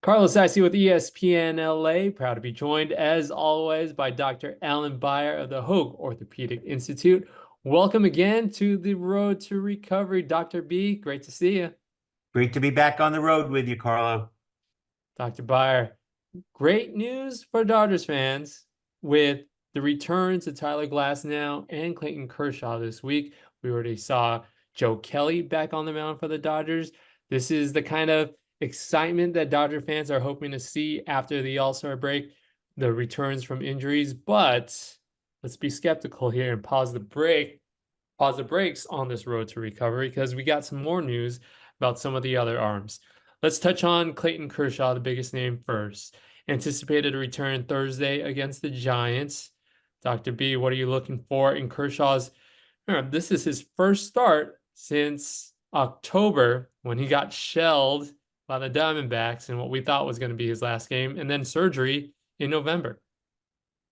Carlos Sassi with ESPN LA, proud to be joined as always by Dr. Alan Beyer of the Hoag Orthopedic Institute. Welcome again to the Road to Recovery, Dr. B. Great to see you. Great to be back on the road with you, Karlo. Dr. Beyer, great news for Dodgers fans with the returns of Tyler Glasnow and Clayton Kershaw this week. We already saw Joe Kelly back on the mound for the Dodgers. This is the kind of excitement that Dodger fans are hoping to see after the All-Star break, the returns from injuries. But let's be skeptical here and pause the brakes on this road to recovery because we got some more news about some of the other arms. Let's touch on Clayton Kershaw, the biggest name first. Anticipated to return Thursday against the Giants. Dr. B, what are you looking for in Kershaw's? This is his first start since October when he got shelled by the Diamondbacks in what we thought was going to be his last game, and then surgery in November.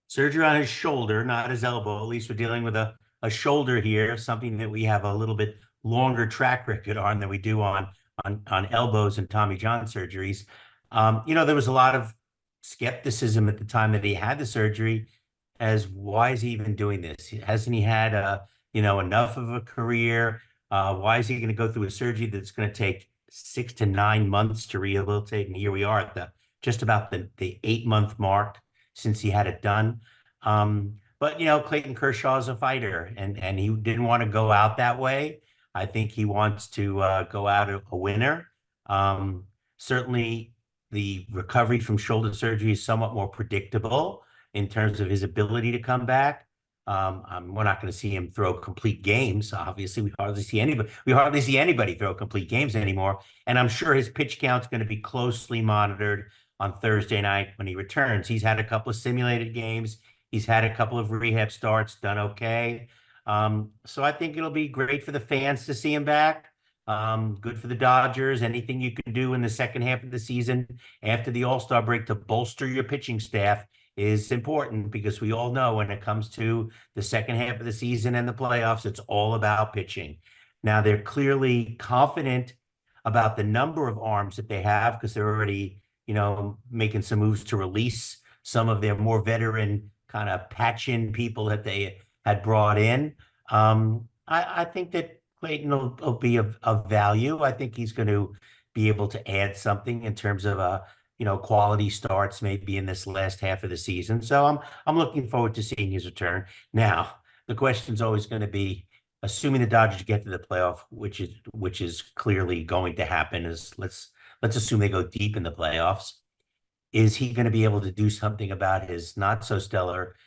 Surgery on his shoulder, not his elbow. At least we're dealing with a shoulder here, something that we have a little bit longer track record on than we do on elbows and Tommy John surgeries. There was a lot of skepticism at the time that he had the surgery as why is he even doing this? Hasn't he had enough of a career? Why is he going to go through a surgery that's going to take 6 to 9 months to rehabilitate? And here we are at just about the 8-month mark since he had it done. But Clayton Kershaw is a fighter, and he didn't want to go out that way. I think he wants to go out a winner. Certainly, the recovery from shoulder surgery is somewhat more predictable in terms of his ability to come back. We're not going to see him throw complete games. Obviously, we hardly see anybody throw complete games anymore. And I'm sure his pitch count is going to be closely monitored on Thursday night when he returns. He's had a couple of simulated games. He's had a couple of rehab starts, done okay. So I think it'll be great for the fans to see him back. Good for the Dodgers. Anything you can do in the second half of the season after the All-Star break to bolster your pitching staff is important, because we all know when it comes to the second half of the season and the playoffs, it's all about pitching. Now, they're clearly confident about the number of arms that they have because they're already, making some moves to release some of their more veteran kind of patch-in people that they had brought in. I think that Clayton will be of value. I think he's going to be able to add something in terms of quality starts maybe in this last half of the season. So I'm looking forward to seeing his return. Now, the question's always going to be, assuming the Dodgers get to the playoff, which is clearly going to happen, is let's assume they go deep in the playoffs. Is he going to be able to do something about his not so stellar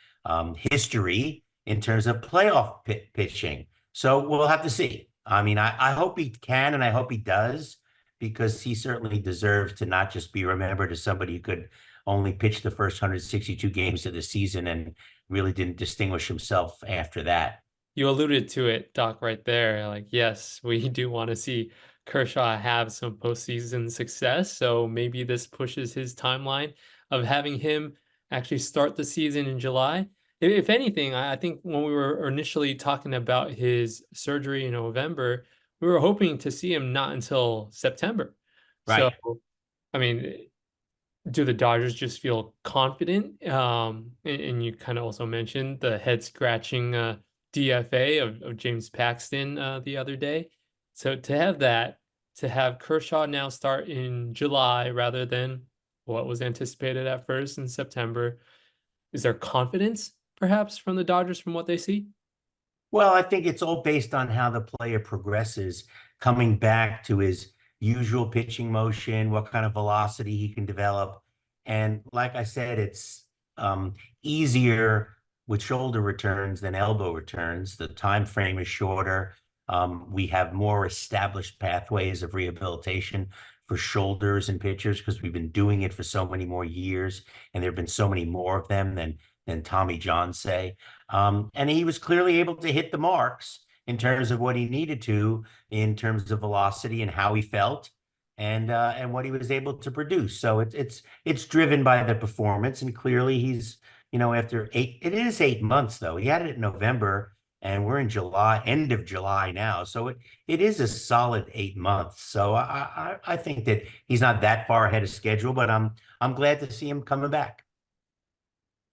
history in terms of playoff pitching? So we'll have to see. I mean, I hope he can, and I hope he does, because he certainly deserves to not just be remembered as somebody who could only pitch the first 162 games of the season and really didn't distinguish himself after that. You alluded to it, Doc, right there. Like, yes, we do want to see Kershaw have some postseason success. So maybe this pushes his timeline of having him actually start the season in July. If anything, I think when we were initially talking about his surgery in November, we were hoping to see him not until September. So, Right. I mean, do the Dodgers just feel confident? And you kind of also mentioned the head scratching DFA of James Paxton the other day. So to have Kershaw now start in July rather than what was anticipated at first in September, is there confidence perhaps from the Dodgers from what they see? Well, I think it's all based on how the player progresses, coming back to his usual pitching motion, what kind of velocity he can develop. And like I said, it's easier with shoulder returns than elbow returns. The time frame is shorter. We have more established pathways of rehabilitation for shoulders and pitchers because we've been doing it for so many more years, and there have been so many more of them than Tommy John say. And he was clearly able to hit the marks in terms of what he needed to, in terms of velocity and how he felt, and what he was able to produce. So it's driven by the performance, and clearly he's after it is 8 months though. He had it in November. and we're in July, end of July now. So it is a solid 8 months. So I think that he's not that far ahead of schedule, but I'm glad to see him coming back.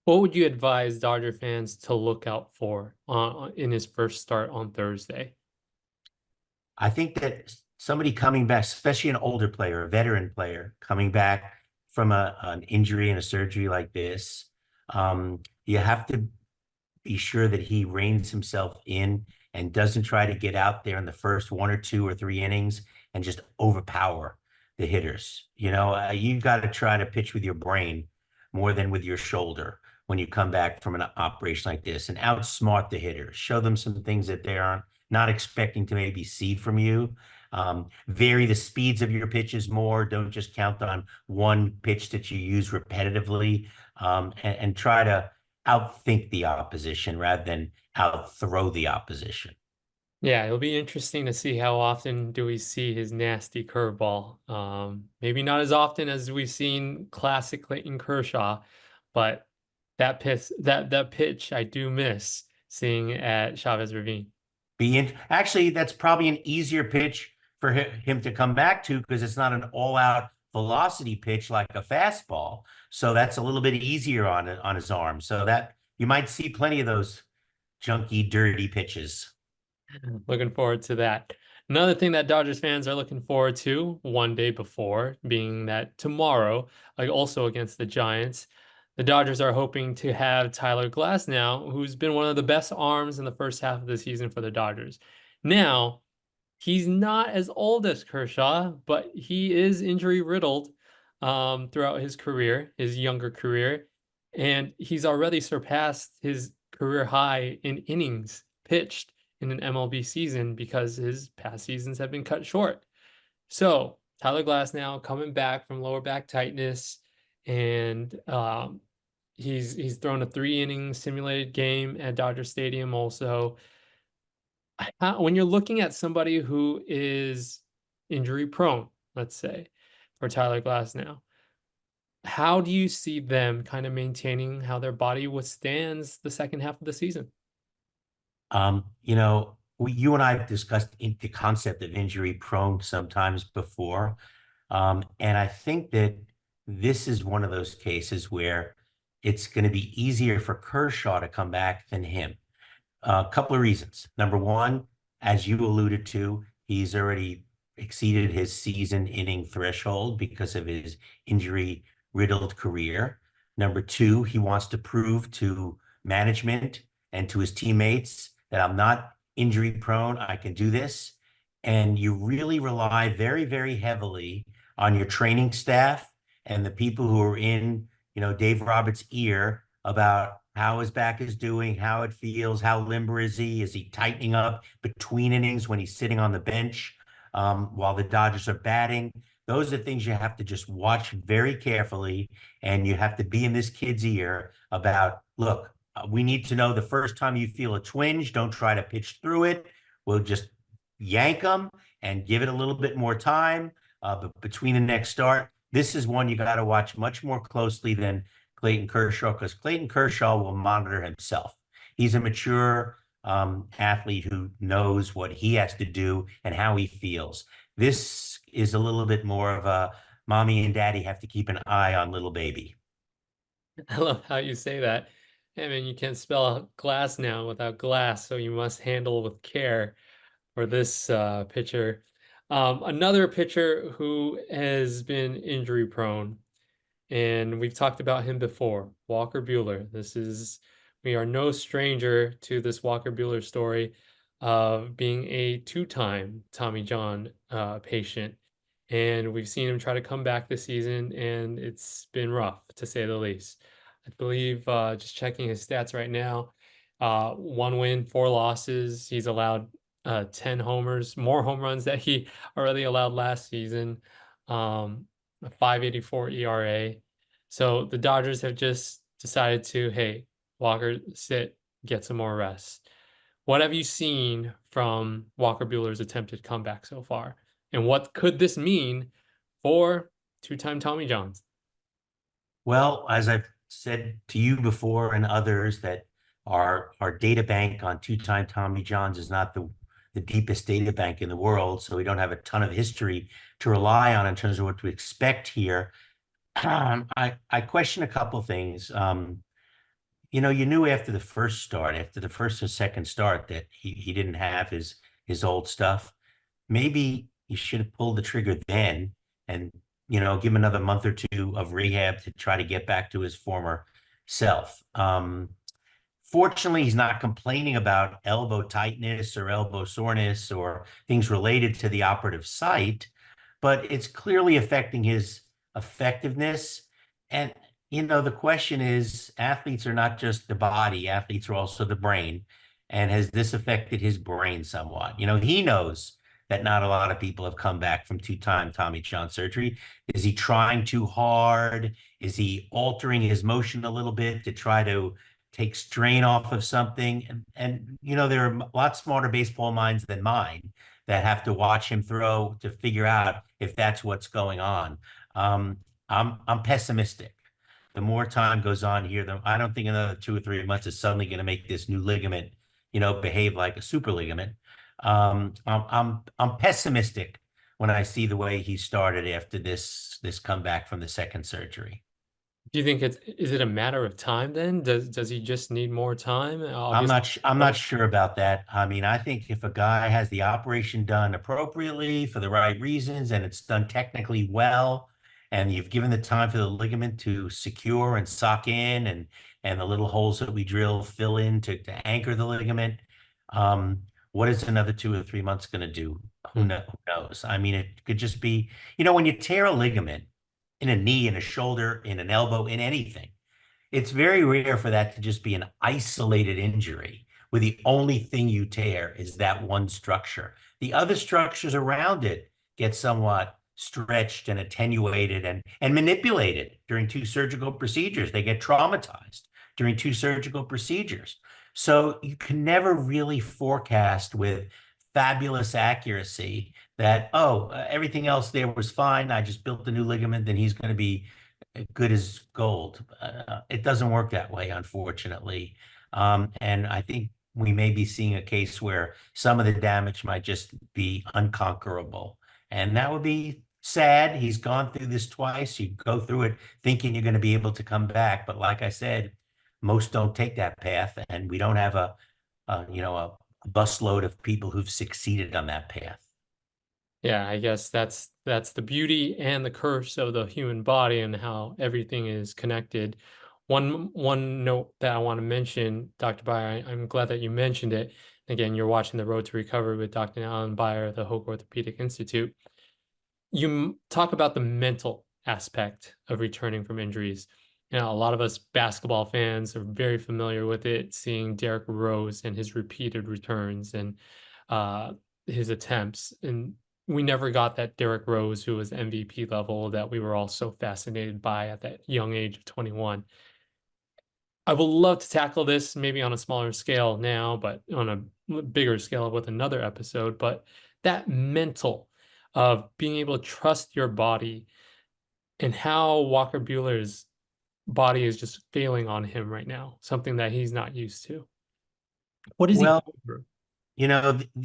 What would you advise Dodger fans to look out for in his first start on Thursday? I think that somebody coming back, especially an older player, a veteran player coming back from an injury and a surgery like this, you have to be sure that he reins himself in and doesn't try to get out there in the first 1 or 2 or 3 innings and just overpower the hitters. You got to try to pitch with your brain more than with your shoulder when you come back from an operation like this and outsmart the hitters. Show them some things that they aren't not expecting to maybe see from you. Vary the speeds of your pitches more. Don't just count on one pitch that you use repetitively, and try to outthink the opposition rather than outthrow the opposition. Yeah, it'll be interesting to see how often do we see his nasty curveball. Maybe not as often as we've seen classic Clayton Kershaw, but that pitch I do miss seeing at Chavez Ravine. Actually, that's probably an easier pitch for him to come back to because it's not an all-out velocity pitch like a fastball. So that's a little bit easier on his arm. So that you might see plenty of those junky, dirty pitches. Looking forward to that. Another thing that Dodgers fans are looking forward to one day before, being that tomorrow, like also against the Giants, the Dodgers are hoping to have Tyler Glasnow, who's been one of the best arms in the first half of the season for the Dodgers. Now, he's not as old as Kershaw, but he is injury riddled throughout his career, his younger career, and he's already surpassed his career high in innings pitched in an MLB season because his past seasons have been cut short. So Tyler Glasnow coming back from lower back tightness, and he's thrown a 3 inning simulated game at Dodger Stadium also. When you're looking at somebody who is injury prone, let's say, for Tyler Glasnow, how do you see them kind of maintaining how their body withstands the second half of the season? You and I have discussed the concept of injury prone sometimes before. And I think that this is one of those cases where it's going to be easier for Kershaw to come back than him. A couple of reasons. Number one, as you alluded to, he's already exceeded his season inning threshold because of his injury riddled career. Number two, he wants to prove to management and to his teammates that I'm not injury prone. I can do this. And you really rely very, very heavily on your training staff and the people who are in, Dave Roberts' ear about how his back is doing, how it feels, how limber is he? Is he tightening up between innings when he's sitting on the bench while the Dodgers are batting? Those are things you have to just watch very carefully, and you have to be in this kid's ear about, look, we need to know the first time you feel a twinge, don't try to pitch through it. We'll just yank them and give it a little bit more time. But between the next start, this is one you got to watch much more closely than Clayton Kershaw, because Clayton Kershaw will monitor himself. He's a mature athlete who knows what he has to do and how he feels. This is a little bit more of a mommy and daddy have to keep an eye on little baby. I love how you say that. I mean, you can't spell out glass now without glass, so you must handle with care for this pitcher. Another pitcher who has been injury prone, and we've talked about him before, Walker Buehler. We are no stranger to this Walker Buehler story of being a two-time Tommy John patient. And we've seen him try to come back this season, and it's been rough to say the least. I believe, just checking his stats right now, 1 win, 4 losses. He's allowed 10 homers, more home runs that he already allowed last season. A 5.84 ERA. So the Dodgers have just decided to, hey, Walker, sit, get some more rest. What have you seen from Walker Buehler's attempted comeback so far? And what could this mean for two-time Tommy Johns? Well, as I've said to you before and others, that our data bank on two-time Tommy Johns is not the deepest data bank in the world, so we don't have a ton of history to rely on in terms of what to expect here. I question a couple things. You knew after the first start, after the first or second start, that he didn't have his old stuff. Maybe you should have pulled the trigger then and give him another month or two of rehab to try to get back to his former self. Fortunately, he's not complaining about elbow tightness or elbow soreness or things related to the operative site, but it's clearly affecting his effectiveness. And, the question is, athletes are not just the body, athletes are also the brain. And has this affected his brain somewhat? He knows that not a lot of people have come back from two-time Tommy John surgery. Is he trying too hard? Is he altering his motion a little bit to try to take strain off of something? And there are a lot smarter baseball minds than mine that have to watch him throw to figure out if that's what's going on. I'm pessimistic. The more time goes on here, I don't think another 2 or 3 months is suddenly going to make this new ligament, behave like a super ligament. I'm pessimistic when I see the way he started after this comeback from the second surgery. Do you think is it a matter of time then? Does he just need more time? I'm Obviously. not I'm not sure about that. I mean, I think if a guy has the operation done appropriately for the right reasons and it's done technically well, and you've given the time for the ligament to secure and sock in and the little holes that we drill fill in to anchor the ligament, what is another 2 or 3 months going to do? Hmm. Who knows? I mean, it could just be, when you tear a ligament in a knee, in a shoulder, in an elbow, in anything, it's very rare for that to just be an isolated injury where the only thing you tear is that one structure. The other structures around it get somewhat stretched and attenuated and manipulated during two surgical procedures. They get traumatized during two surgical procedures. So you can never really forecast with fabulous accuracy that, oh, everything else there was fine. I just built the new ligament, then he's going to be good as gold. It doesn't work that way, unfortunately. And I think we may be seeing a case where some of the damage might just be unconquerable. And that would be sad. He's gone through this twice. You go through it thinking you're going to be able to come back. But like I said, most don't take that path. And we don't have a busload of people who've succeeded on that path. Yeah, I guess that's the beauty and the curse of the human body and how everything is connected. One note that I want to mention, Dr. Beyer, I'm glad that you mentioned it. Again, you're watching The Road to Recovery with Dr. Alan Beyer, the Hoke Orthopedic Institute. You talk about the mental aspect of returning from injuries. A lot of us basketball fans are very familiar with it, seeing Derrick Rose and his repeated returns and uh, his attempts. And we never got that Derrick Rose, who was MVP level, that we were all so fascinated by at that young age of 21. I would love to tackle this maybe on a smaller scale now, but on a bigger scale with another episode. But that mental of being able to trust your body and how Walker Buehler's body is just failing on him right now, something that he's not used to. What is he Well, going through?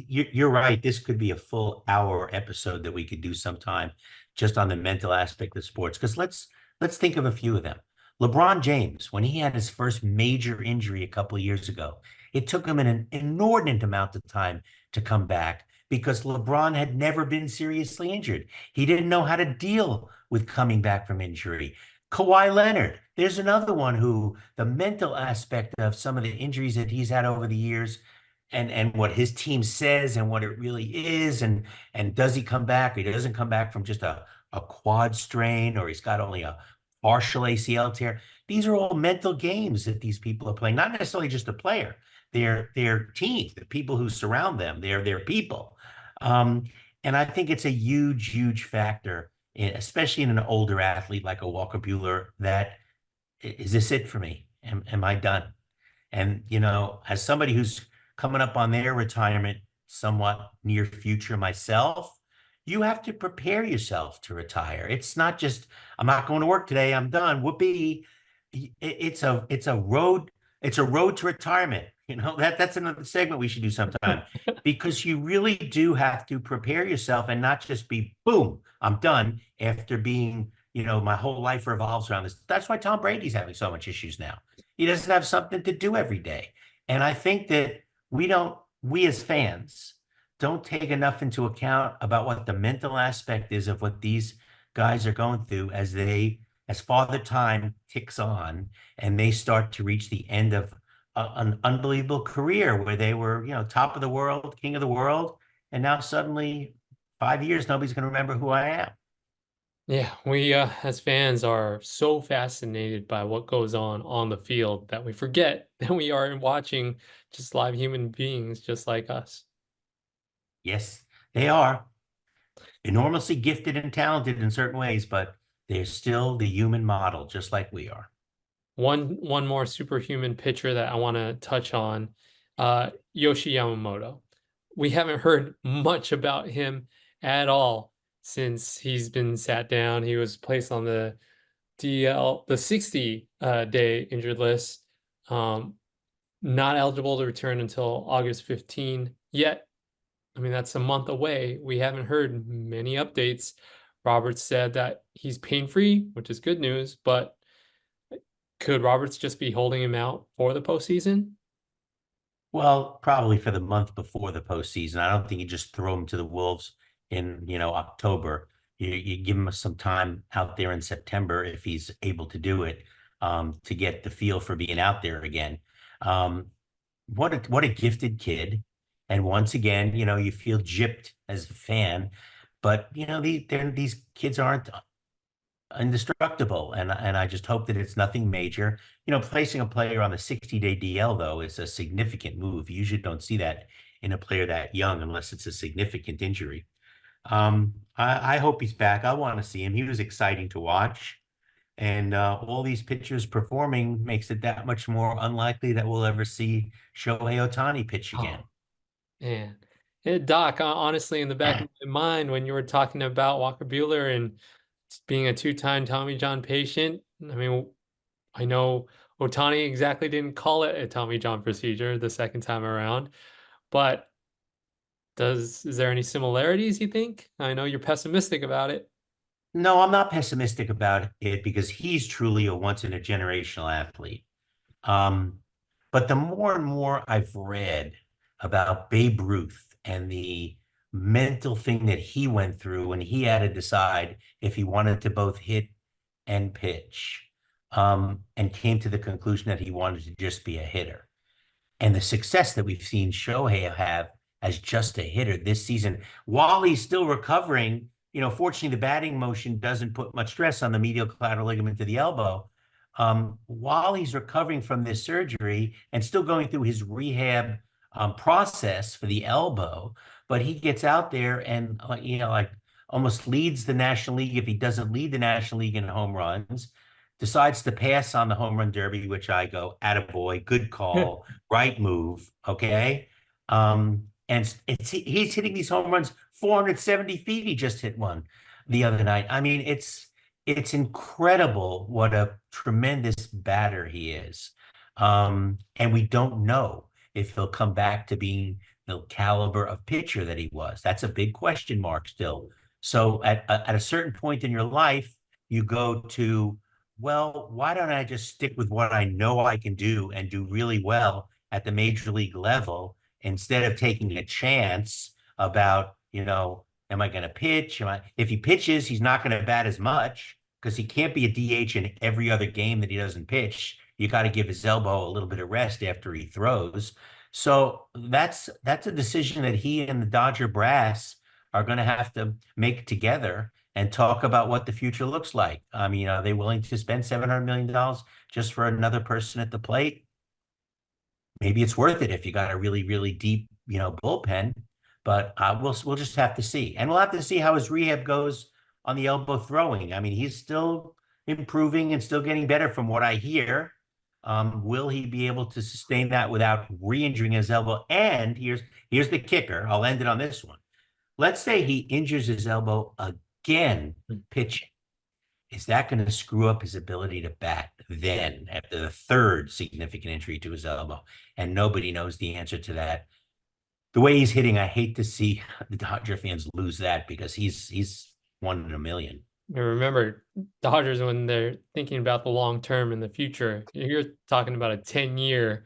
You're right. This could be a full hour episode that we could do sometime just on the mental aspect of sports. Because let's think of a few of them. LeBron James, when he had his first major injury a couple of years ago, it took him an inordinate amount of time to come back because LeBron had never been seriously injured. He didn't know how to deal with coming back from injury. Kawhi Leonard, there's another one who the mental aspect of some of the injuries that he's had over the years and what his team says and what it really is and does he come back or he doesn't come back from just a quad strain or he's got only a partial ACL tear. These are all mental games that these people are playing, not necessarily just a player. They're teams, the people who surround them, they're people. Um, and I think it's a huge factor, especially in an older athlete like a Walker Buehler, that is this it for me? Am I done? And, as somebody who's coming up on their retirement somewhat near future myself, you have to prepare yourself to retire. It's not just, I'm not going to work today, I'm done. Whoopee. It's a road It's a road to retirement. That's another segment we should do sometime because you really do have to prepare yourself and not just be boom, I'm done after being, my whole life revolves around this. That's why Tom Brady's having so much issues now. He doesn't have something to do every day. And I think that we as fans don't take enough into account about what the mental aspect is of what these guys are going through as Father Time ticks on and they start to reach the end of an unbelievable career where they were, top of the world, king of the world, and now suddenly 5 years, nobody's going to remember who I am. Yeah, we as fans are so fascinated by what goes on the field that we forget that we are watching just live human beings just like us. Yes, they are enormously gifted and talented in certain ways, but they're still the human model, just like we are. One more superhuman pitcher that I want to touch on, Yoshi Yamamoto. We haven't heard much about him at all since he's been sat down. He was placed on the DL, the 60 day injured list. Um, Not eligible to return until August 15. Yet, I mean, that's a month away. We haven't heard many updates. Roberts said that he's pain free, which is good news, but could Roberts just be holding him out for the postseason? Well, probably for the month before the postseason. I don't think you just throw him to the Wolves in, October. You give him some time out there in September if he's able to do it, to get the feel for being out there again. Um, what a gifted kid. And once again, you feel gypped as a fan, but these kids aren't indestructible. And I just hope that it's nothing major. Placing a player on the 60-day DL, though, is a significant move. You usually don't see that in a player that young unless it's a significant injury. I hope he's back. I want to see him. He was exciting to watch. And all these pitchers performing makes it that much more unlikely that we'll ever see Shohei Ohtani pitch again. Oh, man. Doc, honestly, in the back of my mind, when you were talking about Walker Buehler and being a two-time Tommy John patient, I mean, I know Ohtani exactly didn't call it a Tommy John procedure the second time around, but is there any similarities you think? I know you're pessimistic about it. No, I'm not pessimistic about it because he's truly a once in a generational athlete. Um, but the more and more I've read about Babe Ruth and the mental thing that he went through when he had to decide if he wanted to both hit and pitch, and came to the conclusion that he wanted to just be a hitter and the success that we've seen Shohei have as just a hitter this season, while he's still recovering, fortunately, the batting motion doesn't put much stress on the medial collateral ligament to the elbow. While he's recovering from this surgery and still going through his rehab process for the elbow, but he gets out there and, like almost leads the National League if he doesn't lead the National League in home runs, decides to pass on the home run derby, which I go, attaboy, good call, right move. Okay. And he's hitting these home runs 470 feet. He just hit one the other night. I mean, it's incredible what a tremendous batter he is. And we don't know if he'll come back to being the caliber of pitcher that he was. That's a big question mark still. So at a certain point in your life, you go to, well, why don't I just stick with what I know I can do and do really well at the major league level instead of taking a chance about, am I going to pitch? If he pitches, he's not going to bat as much because he can't be a DH in every other game that he doesn't pitch. You got to give his elbow a little bit of rest after he throws. So that's a decision that he and the Dodger brass are going to have to make together and talk about what the future looks like. I mean, are they willing to spend $700 million just for another person at the plate? Maybe it's worth it if you got a really, really deep, bullpen. But we'll just have to see, and we'll have to see how his rehab goes on the elbow throwing. I mean, he's still improving and still getting better from what I hear. Will he be able to sustain that without re-injuring his elbow? And here's the kicker. I'll end it on this one. Let's say he injures his elbow again pitching. is that going to screw up his ability to bat then after the third significant injury to his elbow? And nobody knows the answer to that. The way he's hitting, I hate to see the Dodger fans lose that because he's one in a million. And remember, Dodgers, when they're thinking about the long term in the future, you're talking about a 10-year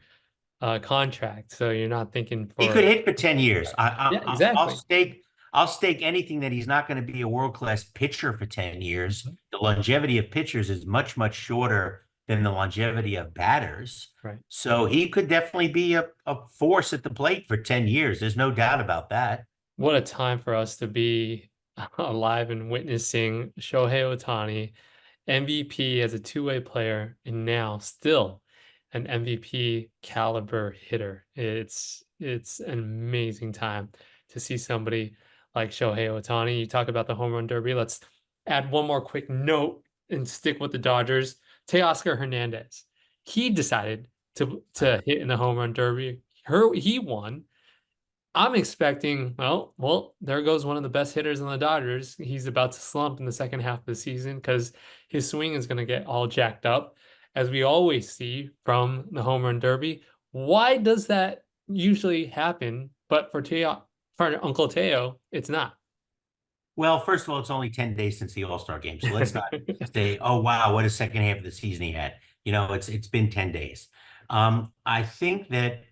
contract. So you're not thinking He could for, hit for 10 years. yeah, exactly. I'll stake anything that he's not going to be a world-class pitcher for 10 years. The longevity of pitchers is much, much shorter than the longevity of batters. Right. So he could definitely be a force at the plate for 10 years. There's no doubt about that. What a time for us to be alive and witnessing Shohei Ohtani, MVP as a two-way player, and now still an MVP caliber hitter. It's an amazing time to see somebody like Shohei Ohtani. You talk about the home run derby. Let's add one more quick note and stick with the Dodgers. Teoscar Hernandez. He decided to hit in the home run derby. He won. I'm expecting, there goes one of the best hitters in the Dodgers. He's about to slump in the second half of the season because his swing is going to get all jacked up, as we always see from the home run derby. Why does that usually happen? But for Uncle Teo, it's not. Well, first of all, it's only 10 days since the All-Star game. So let's not say, oh wow, what a second half of the season he had. It's been 10 days. I think that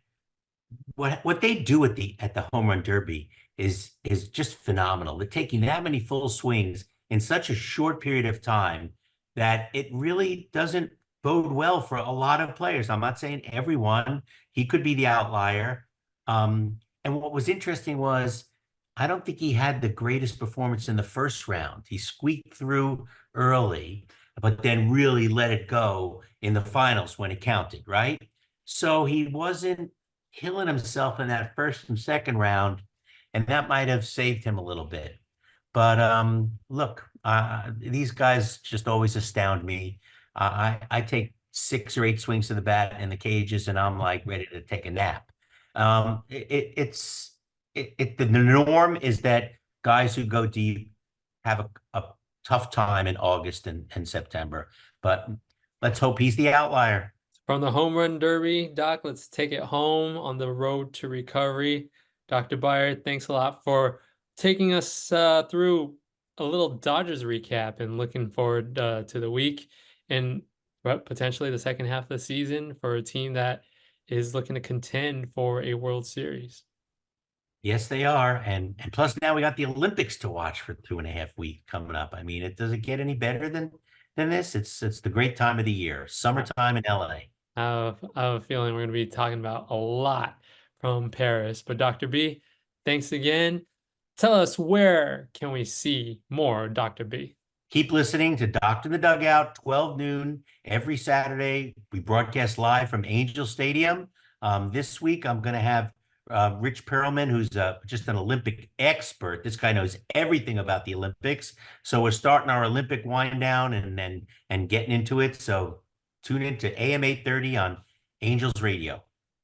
what they do at the home run derby is just phenomenal. They're taking that many full swings in such a short period of time that it really doesn't bode well for a lot of players. I'm not saying everyone. He could be the outlier. And what was interesting was I don't think he had the greatest performance in the first round. He squeaked through early, but then really let it go in the finals when it counted, right? So he wasn't killing himself in that first and second round, and that might have saved him a little bit. But look, these guys just always astound me. I take 6 or 8 swings to the bat in the cages, and I'm like ready to take a nap. The norm is that guys who go deep have a tough time in August and September. But let's hope he's the outlier. From the home run derby, Doc, let's take it home on the road to recovery. Dr. Beyer, thanks a lot for taking us through a little Dodgers recap and looking forward to the week and potentially the second half of the season for a team that is looking to contend for a World Series. Yes, they are. And plus now we got the Olympics to watch for 2.5 weeks coming up. I mean, it doesn't get any better than this. It's the great time of the year, summertime in LA. I have a feeling we're going to be talking about a lot from Paris. But Dr. B, thanks again. Tell us, where can we see more Dr. B? Keep listening to Doctor in the Dugout, 12 noon every Saturday. We broadcast live from Angel Stadium. This week, I'm going to have Rich Perlman, who's just an Olympic expert. This guy knows everything about the Olympics. So we're starting our Olympic wind down and getting into it. So tune in to AM 830 on Angels Radio.